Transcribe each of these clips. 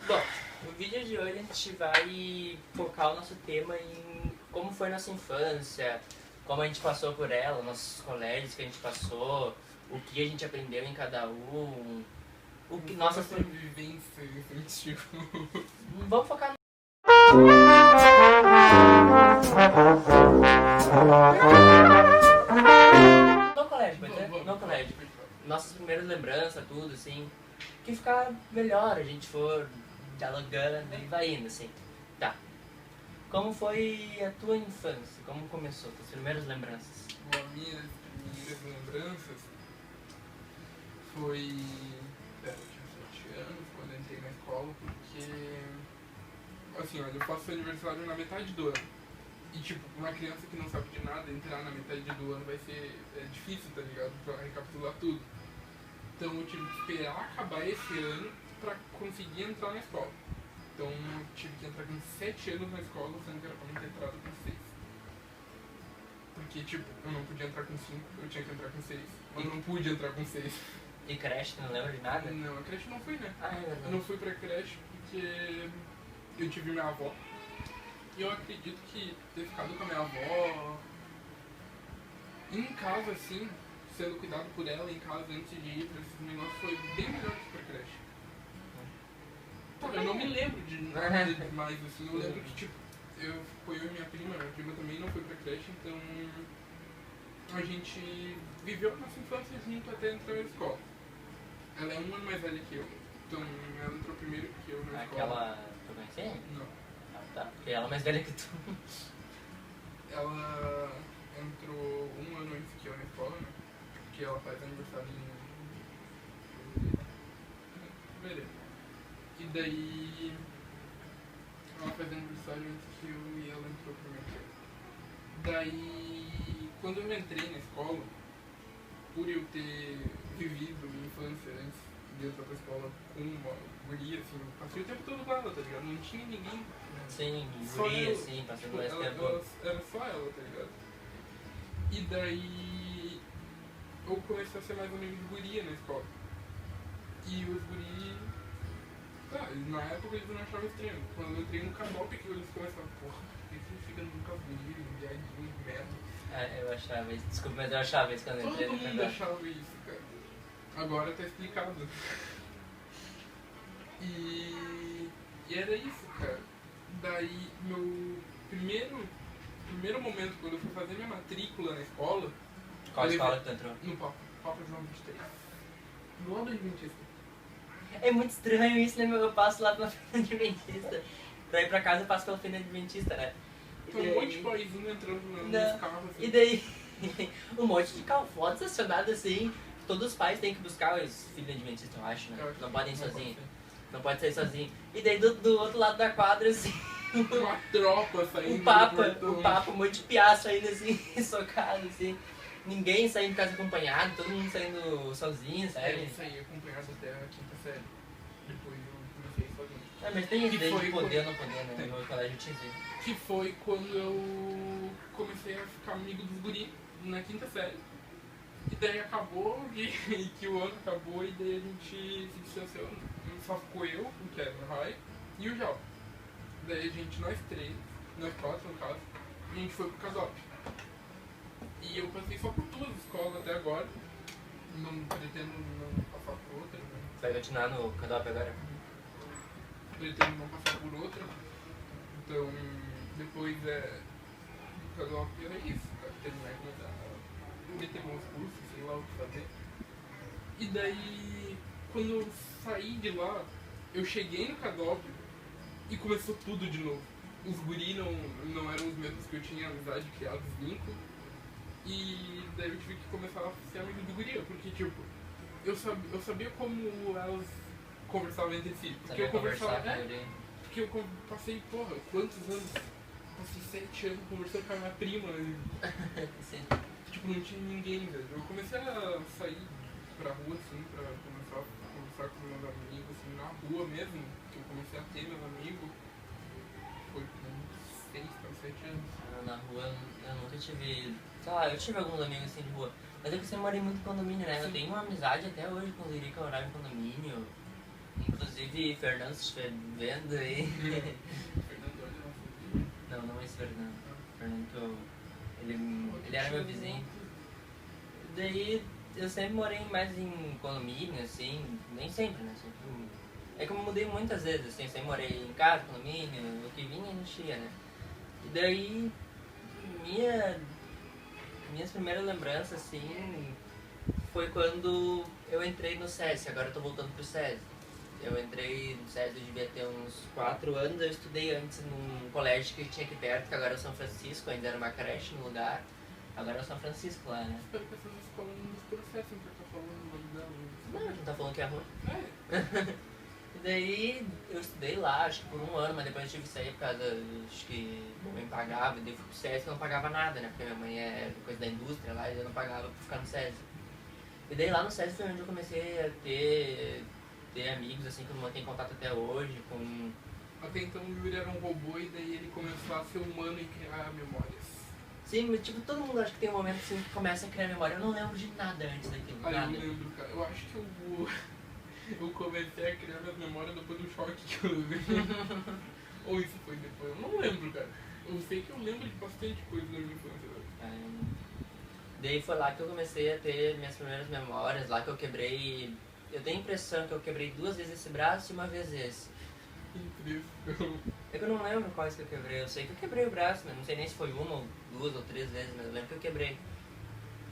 Bom, no vídeo de hoje a gente vai focar o nosso tema em como foi nossa infância, como a gente passou por ela, nossos colégios que a gente passou, o que a gente aprendeu em cada um, o que nossa vivência infantil. Vamos focar no colégio, pode ser? No colégio. Nossas primeiras lembranças, tudo assim, que ficar melhor a gente for dialogando e vai indo assim. Tá. Como foi a tua infância? Como começou? Tuas primeiras lembranças? Bom, as minhas primeiras lembranças foi. Eu tinha 7 anos quando eu entrei na escola, porque. Assim, olha, eu faço aniversário na metade do ano. E, tipo, uma criança que não sabe de nada, entrar na metade do ano vai ser difícil, tá ligado? Pra recapitular tudo. Então eu tive que esperar acabar esse ano pra conseguir entrar na escola. Então eu tive que entrar com 7 anos na escola, sendo que era pra mim ter entrado com 6. Porque, tipo, eu não podia entrar com 5, eu tinha que entrar com 6. Eu não pude entrar com 6. E creche, tu não lembra de nada? Não, a creche não fui, né? Ah, é verdade. Eu não fui pra creche porque eu tive minha avó. E eu acredito que ter ficado com a minha avó em casa, assim, sendo cuidado por ela em casa antes de ir pra esses negócios foi bem melhor que pra creche. Pô, eu não me lembro de nada demais, assim, eu lembro que, tipo, foi eu e minha prima também não foi pra creche, então a gente viveu a nossa infância junto até entrar na escola. Ela é um ano mais velha que eu, então ela entrou primeiro que eu na escola. Aquela. Tu conhecia? Não. Ah, tá. Porque ela é mais velha que tu. Ela entrou um ano antes que eu na escola, né? Porque ela faz aniversário em fevereiro. E daí ela faz aniversário antes que eu e ela entrou primeiro que eu. Daí quando eu entrei na escola, por eu ter vivido minha infância antes de entrar pra escola com uma guria, assim, eu passei o tempo todo com ela, tá ligado? Não tinha ninguém. Sim, Só guria, eu. assim, passando Tipo, mais ela tempo. era só ela, tá ligado? E daí eu comecei a ser mais amigo de guria na escola. E os guri. Tá, na época eles não achavam estranho. Quando eu entrei no Canop que eles começaram, porra, por que você fica nunca guri, viadinho, merda? Eu achava isso. Desculpa, mas eu achava isso quando eu entrei Todo no mundo canal. achava isso, cara. Agora tá explicado. E era isso, cara. Daí meu primeiro momento quando eu fui fazer minha matrícula na escola. Qual escola que tu entrou? No Papa João 23. Do lado do Adventista. É muito estranho isso, né, meu? Eu passo lá pela Feira Adventista. Pra ir pra casa eu passo pela Feira Adventista, né? Tem um monte de paizinho entrando nos carros assim. E daí, um monte de carro foda estacionado assim. Todos os pais têm que buscar os filhos adventistas, eu acho, né? Eu acho Não que podem ir não sozinhos. pode Não pode sair sozinho. E daí do outro lado da quadra, assim, Uma tropa saindo. o Papa, um monte de piá saindo assim, socado, assim. Ninguém saindo de casa acompanhado, todo mundo saindo sozinho, Eu sabe? saí acompanhado até a quinta série. Depois eu comecei sozinho. Mas tem isso Que daí de foi poder ou quando- não poder, né? No meu colégio tinha isso. Que foi quando eu comecei a ficar amigo dos guri na quinta série. E daí acabou, e que o ano acabou e daí a gente se distanciou. Só ficou eu, o Kevin, o Rai e o Jal. Daí a gente, nós quatro no caso, a gente foi pro Casop. E eu passei só por 2 escolas até agora. Não pretendo não passar por outra, né? Vai continuar no Cadop agora? Pretendo não passar por outra. Então, depois do Casop era isso, cara. Terminar e começar a meter meus cursos, sei lá o que fazer. E daí, quando eu saí de lá, eu cheguei no Cadop e começou tudo de novo. Os guri não eram os mesmos que eu tinha amizade, criado, vínculo. E daí eu tive que começar a ser amigo de guria, porque tipo, eu sabia como elas conversavam entre si. Porque eu conversava. Porque eu passei, porra, quantos anos? Passei 7 anos conversando com a minha prima. Sim. Tipo, não tinha ninguém, velho. Eu comecei a sair pra rua, assim, pra começar a conversar com meus amigos, assim, na rua mesmo, que eu comecei a ter meus amigos. Foi com uns 6 para 7 anos. Na rua eu nunca tive. Sei lá, eu tive alguns amigos assim de rua. Mas é que eu sempre morei muito em condomínio, né? Eu Sim. tenho uma amizade até hoje com o Liri que eu morava em condomínio. Inclusive Inclusive, Fernando, se estiver vendo aí... Fernando, olha, Não esse Fernando. Fernando que ele era meu vizinho. Daí, eu sempre morei mais em condomínio, assim, nem sempre, né? Sempre... É que eu mudei muitas vezes, assim, sempre morei em casa, condomínio, o que vinha enchia, né? E daí, minhas primeiras lembranças, assim, foi quando eu entrei no SESI, agora eu tô voltando pro SESI. Eu entrei no SESI, eu devia ter uns 4 anos, eu estudei antes num colégio que tinha aqui perto, que agora é o São Francisco, ainda era uma creche no lugar, agora é o São Francisco lá, né? espero que essas escolas não nos processem por estar falando o nome dela. Não, não tá falando que é ruim. É. E daí eu estudei lá, acho que por 1 ano, mas depois eu tive que sair por causa, acho que minha mãe pagava, e daí eu fui pro SESI e eu não pagava nada, né? Porque minha mãe é coisa da indústria lá e eu não pagava pra ficar no SESI. E daí lá no SESI foi onde eu comecei a ter amigos, assim, que eu mantenho contato até hoje, com... Até então o Yuri era um robô e daí ele começou a ser humano e criar memórias. Sim, mas tipo, todo mundo acha que tem um momento assim que começa a criar memória. Eu não lembro de nada antes daquilo, Ah, nada. eu lembro, cara. Eu acho que eu comecei a criar minhas memórias depois do choque que eu levei. Ou isso foi depois, eu não lembro, cara. Eu sei que eu lembro de bastante coisa da minha infância. Daí foi lá que eu comecei a ter minhas primeiras memórias, lá que eu quebrei... Eu tenho a impressão que eu quebrei 2 vezes esse braço e 1 vez esse. Incrível. É que eu não lembro quais que eu quebrei, eu sei que eu quebrei o braço, mas não sei nem se foi 1 ou 2 ou 3 vezes, mas eu lembro que eu quebrei.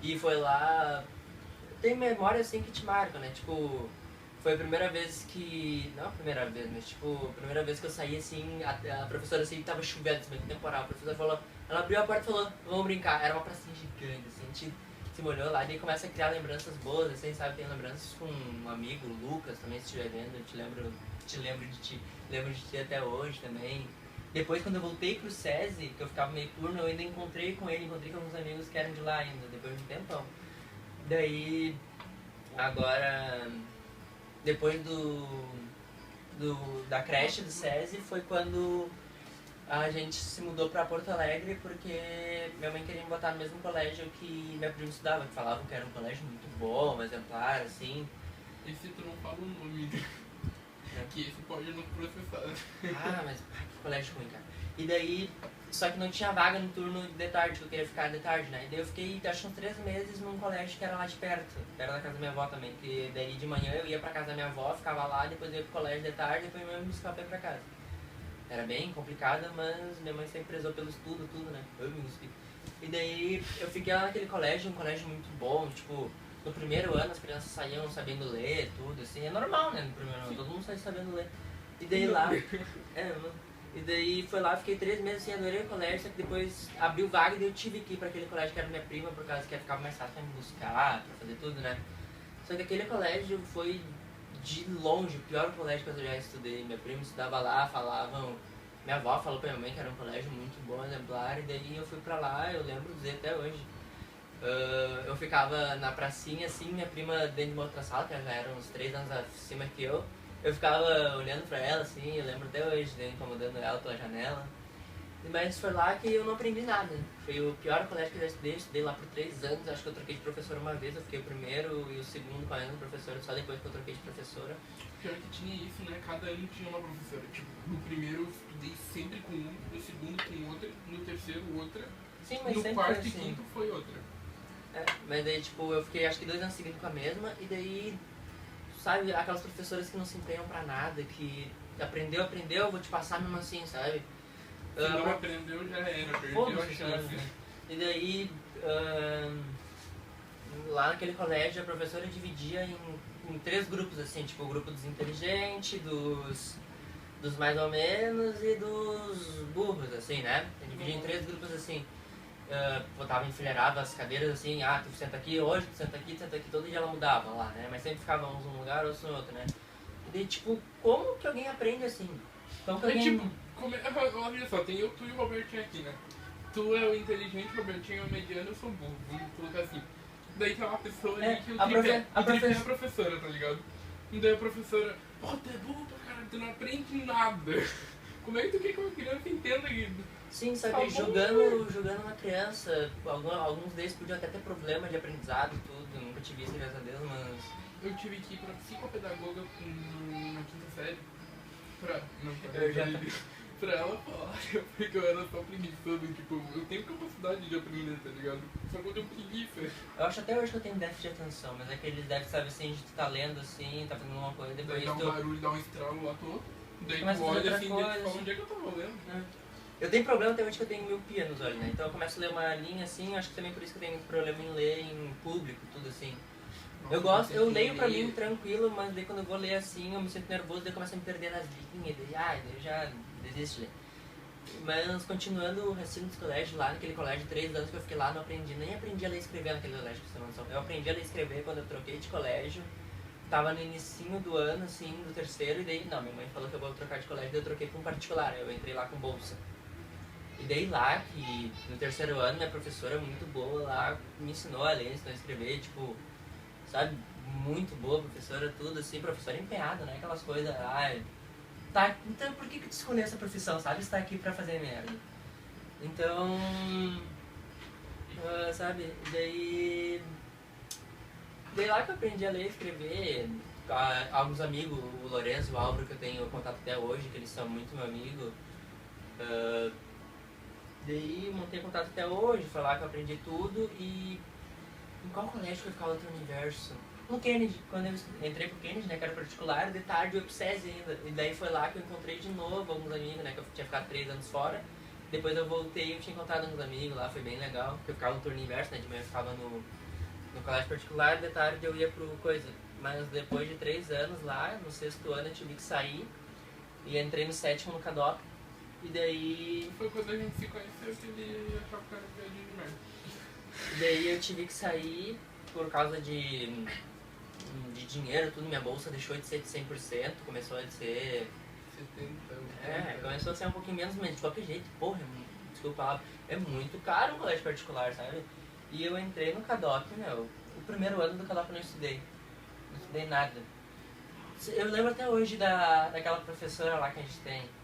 E foi lá... Tem memória assim que te marcam, né? Tipo, foi a primeira vez que... Não a primeira vez, mas tipo, a primeira vez que eu saí assim, a professora assim, tava chovendo, assim, temporal. A professora falou, ela abriu a porta e falou, vamos brincar. Era uma pracinha gigante, assim, a gente se molhou lá, e daí começa a criar lembranças boas, assim, sabe? Tem lembranças com um amigo, o Lucas, também, se estiver vendo, eu lembro de ti até hoje também. Depois, quando eu voltei pro SESI, que eu ficava meio turno, eu ainda encontrei com alguns amigos que eram de lá ainda, depois de um tempão. Daí, agora, depois da creche do SESI, foi quando a gente se mudou pra Porto Alegre, porque minha mãe queria me botar no mesmo colégio que minha prima estudava, que falavam que era um colégio muito bom, exemplar, assim. E se tu não fala o nome, que esse pode nos processar. Ah, mas que colégio ruim, cara. E daí, só que não tinha vaga no turno de tarde, que eu queria ficar de tarde, né? E daí eu fiquei, acho que uns 3 meses num colégio que era lá de perto, que era na casa da minha avó também. Que daí de manhã eu ia pra casa da minha avó, ficava lá, depois eu ia pro colégio de tarde, depois eu ia me buscar pra ir pra casa. Era bem complicada, mas minha mãe sempre prezou pelo estudo, tudo, né? Eu me inscrevi. E daí eu fiquei lá naquele colégio, um colégio muito bom, tipo... No primeiro ano as crianças saíam sabendo ler, tudo, assim, é normal, né, no primeiro ano, todo mundo sai sabendo ler. E daí lá, e daí foi lá, fiquei 3 meses assim, adorei o colégio, só que depois abriu vaga e daí eu tive que ir pra aquele colégio que era minha prima, por causa que ia ficar mais fácil pra me buscar, pra fazer tudo, né. Só que aquele colégio foi de longe o pior colégio que eu já estudei, minha prima estudava lá, falavam... Minha avó falou pra minha mãe que era um colégio muito bom, exemplar, e daí eu fui pra lá, eu lembro dizer até hoje. Eu ficava na pracinha assim, minha prima dentro de uma outra sala, que ela já era uns 3 anos acima que eu ficava olhando pra ela assim, eu lembro até hoje, né, incomodando ela pela janela. Mas foi lá que eu não aprendi nada. Foi o pior colégio que eu já estudei lá por 3 anos, acho que eu troquei de professora uma vez, eu fiquei o primeiro e o segundo com a mesma professora, só depois que eu troquei de professora. Pior que tinha isso, né? Cada ano tinha uma professora. Tipo, no primeiro eu estudei sempre com um, no segundo com outra, no terceiro outra, Sim, mas no sempre quarto foi e assim. quinto foi outra. Mas daí tipo, eu fiquei acho que 2 anos seguidos com a mesma, e daí, sabe, aquelas professoras que não se empenham pra nada, que aprendeu, vou te passar mesmo assim, sabe? Se não aprendeu já era, perdeu a Foda-se, chance. sabe? E daí, lá naquele colégio a professora dividia em 3 grupos, assim, tipo o grupo dos inteligentes, dos mais ou menos e dos burros, assim, né? Dividia em 3 grupos, assim. Botava enfileirado as cadeiras, assim, tu senta aqui hoje, tu senta aqui, todo dia ela mudava lá, né? Mas sempre ficava uns num lugar, outros no outro, né? E daí, tipo, como que alguém aprende assim? Como que alguém... tipo, olha só, tem eu, tu e o Robertinho aqui, né? Tu é o inteligente, o Robertinho é o mediano, eu sou o burro, vamos colocar assim. Daí tem uma pessoa ali que o tripé é a professora, tá ligado? E daí a professora, pô, tu é burro pra caralho, tu não aprende nada. Como é que tu quer que uma criança entenda isso? Sim, sabe, jogando uma criança, alguns deles podiam até ter problema de aprendizado e tudo, nunca tive isso, graças a Deus, mas eu tive que ir pra psicopedagoga na quinta série Eu já pra ela falar, porque eu era só preguiçoso, tipo, eu tenho capacidade de aprender, tá ligado? Só que eu tenho preguiça. Eu acho até hoje que eu tenho déficit de atenção, mas é que eles devem saber assim, de tu tá lendo assim, tá fazendo alguma coisa, Daí depois dá um tu... barulho, dá um estralo lá todo. Daí Começa tu a fazer olha outra assim, daí tu coisa. fala, onde é que eu tava lendo? Eu tenho problema até hoje que eu tenho miopia nos olhos, né? Então eu começo a ler uma linha assim, acho que também por isso que eu tenho muito problema em ler em público, tudo assim. Eu gosto, eu leio pra mim tranquilo, mas daí quando eu vou ler assim, eu me sinto nervoso, daí eu começo a me perder nas linhas, daí eu já desisto de ler. Mas continuando o raciocínio dos colégios, lá naquele colégio, 3 anos que eu fiquei lá, não aprendi, nem aprendi a ler e escrever naquele colégio, pra você ter noção. Eu aprendi a ler e escrever quando eu troquei de colégio, tava no inicinho do ano, assim, do terceiro, e daí, não, minha mãe falou que eu vou trocar de colégio, daí eu troquei pra um particular, eu entrei lá com bolsa. E daí lá, que no terceiro ano, minha professora muito boa lá, me ensinou a ler, ensinou a escrever, tipo, sabe, muito boa professora, tudo assim, professora empenhada, né, aquelas coisas, tá, então por que tu escolheu essa profissão, sabe, você tá aqui pra fazer merda. Então, sabe, daí lá que eu aprendi a ler e escrever, alguns amigos, o Lourenço e o Álvaro, que eu tenho contato até hoje, que eles são muito meu amigo, daí montei contato até hoje, foi lá que eu aprendi tudo. E em qual colégio que eu ficava no outro universo? No Kennedy, quando eu entrei pro Kennedy, né, que era particular, de tarde eu IPSES ainda. E daí foi lá que eu encontrei de novo alguns amigos, né, que eu tinha ficado 3 anos fora. Depois eu voltei e eu tinha encontrado alguns amigos lá, foi bem legal, porque eu ficava no turno inverso, né, de manhã eu ficava no colégio particular, de tarde eu ia pro coisa. Mas depois de 3 anos lá, no 6º ano eu tive que sair e entrei no 7º no CADOP. E daí... Foi quando a gente se conheceu que ele achava que era piadinha de merda. Daí eu tive que sair por causa de dinheiro, tudo. Minha bolsa deixou de ser de 100%, começou a ser... 70, começou a ser um pouquinho menos, mas de qualquer jeito, porra, desculpa a palavra, é muito caro um colégio particular, sabe? E eu entrei no CADOP, o primeiro ano do CADOP eu não estudei nada. Eu lembro até hoje daquela professora lá que a gente tem.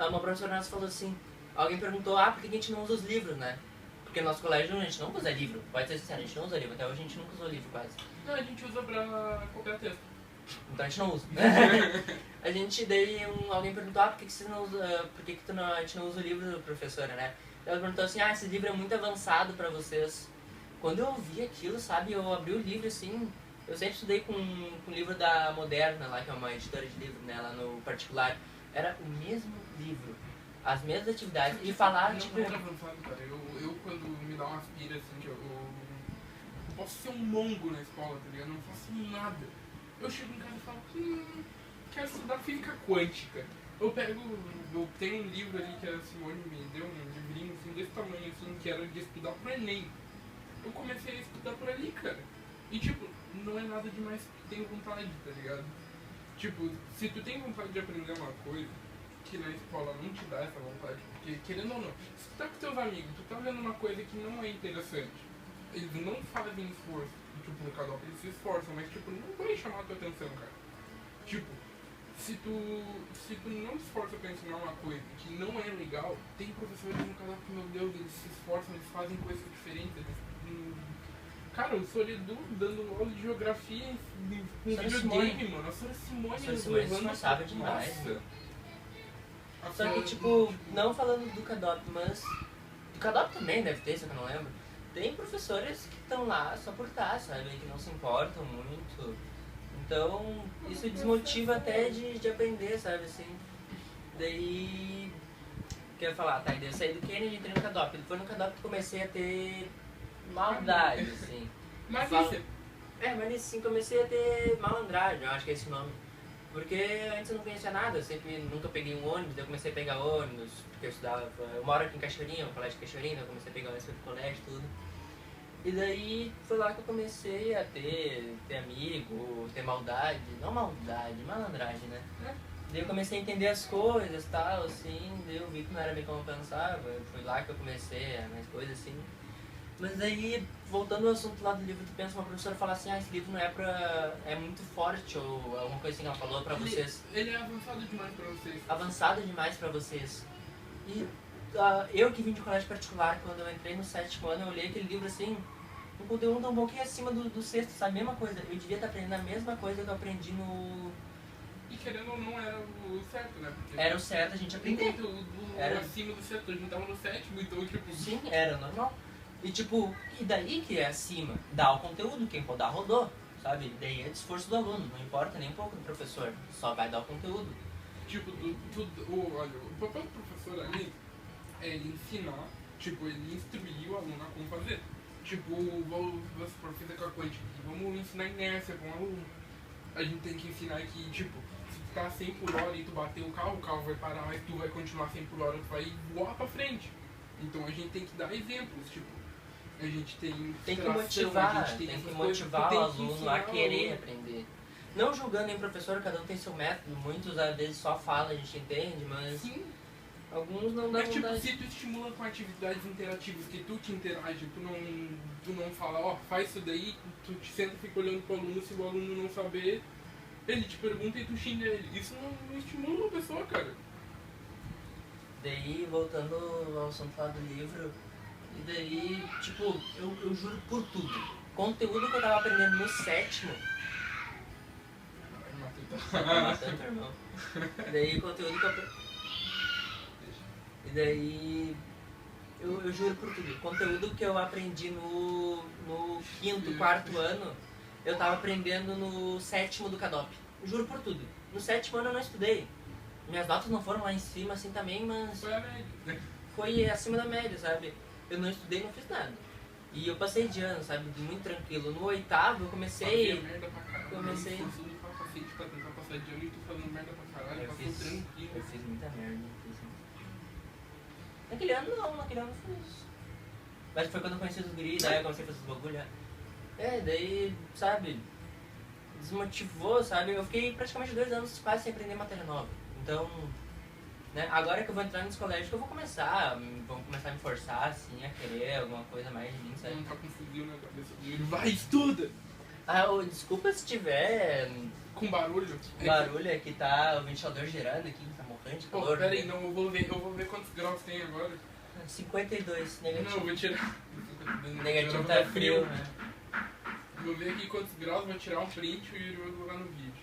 Uma professora nossa falou assim, alguém perguntou, por que a gente não usa os livros, né? Porque no nosso colégio a gente não usa livro, pode ser sincero, a gente não usa livro, até hoje a gente nunca usou livro quase. Não, a gente usa pra copiar texto. Então a gente não usa. A gente, daí alguém perguntou, por que você não usa, por que a gente não usa o livro, professora, né? Ela perguntou assim, esse livro é muito avançado pra vocês. Quando eu ouvi aquilo, sabe, eu abri o livro assim, eu sempre estudei com o livro da Moderna lá, que é uma editora de livro, né, lá no particular. Era o mesmo livro, as mesmas atividades, e falar, não tipo... Não era avançado, cara. Eu quando me dá uma aspira, assim, que eu posso ser um mongo na escola, tá ligado? Eu não faço nada. Eu chego em casa e falo, quero estudar física quântica. Eu tenho um livro ali que a Simone me deu, um livrinho assim, desse tamanho, assim, que era de estudar pro Enem. Eu comecei a estudar por ali, cara. E tipo, não é nada demais que tenho vontade, tá ligado? Tipo, se tu tem vontade de aprender uma coisa que na escola não te dá essa vontade, porque querendo ou não, se tu tá com teus amigos, tu tá vendo uma coisa que não é interessante, eles não fazem esforço, tipo, no CADOP eles se esforçam, mas tipo, não vai chamar a tua atenção, cara. Tipo, se tu não se esforça pra ensinar uma coisa que não é legal, tem professores no CADOP que, meu Deus, eles se esforçam, eles fazem coisas diferentes, cara, o Solidu dando aula de geografia com videogame, mano. A Sra. Simone nos levando a sabe demais. Nossa. Só que, tipo, não falando do CADOP, mas... Do CADOP também deve ter, só que eu não lembro. Tem professores que estão lá só por estar, sabe? Que não se importam muito. Então, isso desmotiva até de aprender, sabe? Assim. Daí... Quer falar, daí eu saí do Kennedy e entrei no CADOP. Depois no CADOP eu comecei a ter... maldade, assim. Mas assim, comecei a ter malandragem, eu acho que é esse o nome. Porque antes eu não conhecia nada, eu sempre nunca peguei um ônibus, daí eu comecei a pegar ônibus, porque eu estudava, eu moro aqui em Cachoeirinha, o colégio de Cachoeirinha, eu comecei a pegar ônibus pro colégio e tudo. E daí foi lá que eu comecei a ter amigo, ter maldade, não maldade, malandragem, né? Daí eu comecei a entender as coisas e tal, assim, daí eu vi que não era bem como eu pensava, foi lá que eu comecei a mais coisas assim. Mas aí, voltando ao assunto lá do livro, tu pensa uma professora falar assim, esse livro não é pra... é muito forte, ou alguma coisa assim que ela falou pra vocês. Ele é avançado demais pra vocês. Avançado demais pra vocês. E eu que vim de colégio particular, quando eu entrei no 7º ano, eu olhei aquele livro assim, um conteúdo um pouquinho acima do sexto, sabe? Mesma coisa. Eu devia estar aprendendo a mesma coisa que eu aprendi no... E querendo ou não era o certo, né? Porque Era o certo a gente aprender. o Era. acima do certo, a gente tava no sétimo, então tipo... Sim, era normal. E tipo, e daí que é acima? Dá o conteúdo, quem rodar, rodou, sabe? Daí é de esforço do aluno, não importa nem um pouco do professor, só vai dar o conteúdo. Tipo, olha, o papel do professor ali é ele ensinar, tipo, ele instruir o aluno a como fazer. Tipo, vamos supor, fiz com a quântica aqui, vamos ensinar inércia com o aluno. A gente tem que ensinar que, tipo, se tu tá 100 por hora e tu bater o carro vai parar, mas tu vai continuar 100 por hora, tu vai voar pra frente. Então a gente tem que dar exemplos, tipo, a gente tem Tem que interação, motivar, a gente tem essas que coisas, motivar tu o tem que aluno ensinar a o querer aluno. aprender. Não julgando em professor, cada um tem seu método, muitos às vezes só falam, a gente entende, mas Sim. alguns não dá Mas tipo, vontade. se tu estimula com atividades interativas, que tu te interage, tu não fala, ó, faz isso daí, tu te senta e fica olhando pro aluno, se o aluno não saber, ele te pergunta e tu xinga ele. Isso não estimula uma pessoa, cara. Daí, voltando ao assunto lá do livro, e daí, tipo, eu juro por tudo. Conteúdo que eu tava aprendendo no sétimo, tá matando teu irmão. E daí, conteúdo que eu... E daí, eu juro por tudo. Conteúdo que eu aprendi no quinto, quarto ano, eu tava aprendendo no sétimo do CADOP. Juro por tudo. No sétimo ano eu não estudei. Minhas notas não foram lá em cima assim também, mas Foi a média, né? foi acima da média, sabe? Eu não estudei, não fiz nada. E eu passei de ano, sabe? Muito tranquilo. No oitavo eu comecei... Fazia merda pra caralho. comecei- Eu esforçando pra cacete pra tentar passar de ano e tu fazendo merda pra caralho, Eu passou fiz tranquilo. muita merda. Naquele ano não, naquele ano eu fiz. Mas foi quando eu conheci os guris, daí eu comecei a fazer os bagulho. Daí, sabe, desmotivou, sabe? Eu fiquei praticamente 2 anos quase sem aprender matéria nova. Então, né, agora que eu vou entrar nesse colégio que eu vou começar a me forçar, assim, a querer alguma coisa mais de mim, sabe? Não tá com fuzil na cabeça dele. Vai, estuda! Desculpa se tiver Com barulho. barulho aqui, tá o ventilador girando aqui, tá morrendo de Pô, calor. pera aí, não, eu vou ver quantos graus tem agora. 52, Não, eu negativo. vou tirar. Negativo tá frio, né? Vou ver aqui quantos graus, vou tirar um print e vou colocar no vídeo.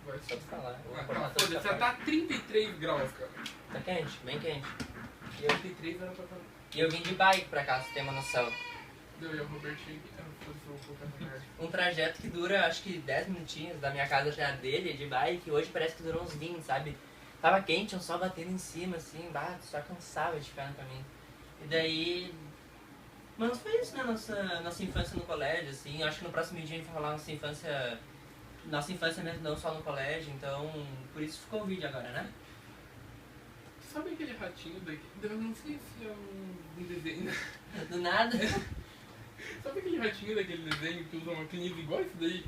Vai Só pra falar. Eu vou Ah, cortar tá, toda foda-se, essa já parte. tá 33 graus, cara. Tá quente, bem quente. 33 era pra estar. E eu vim de bike pra cá, você tem uma noção. Deu, e o Robertinho aqui. Foda-se, eu vou colocar essa merda. Um trajeto que dura acho que 10 minutinhos da minha casa até a dele, de bike, hoje parece que durou uns 20, sabe? Tava quente, um sol batendo em cima, assim, só cansava de ficar no caminho. E daí... Mas foi isso, né, nossa infância no colégio, assim. Acho que no próximo vídeo a gente vai falar nossa infância mesmo, não só no colégio, então por isso ficou o vídeo agora, né? Sabe aquele ratinho daqui? Eu não sei se é um desenho. Do nada, Sabe aquele ratinho daquele desenho que usa uma camisa igual esse daí?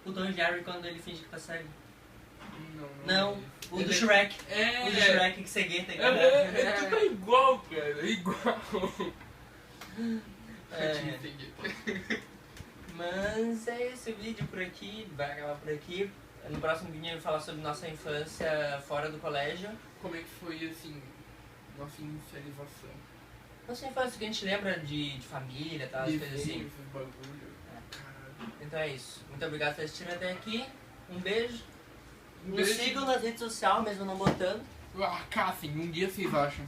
o Tom e Jerry quando ele finge que tá cego. Não. Não, o Ele do é- Shrek. É, O do Shrek que cegueta. tudo é igual, cara. É igual. Ratinho É. cegueta. Mas é esse vídeo por aqui, vai acabar por aqui. No próximo vídeo eu vou falar sobre nossa infância fora do colégio. Como é que foi, assim, nossa inicialização? Nossa infância que a gente lembra de família, tal, as coisas assim. Desenho, esses bagulho. Caralho. Então é isso. Muito obrigado por assistir até aqui. Um beijo. Um Nos beijo. sigam nas redes sociais, mesmo não botando. Ah, caçem, um dia vocês acham.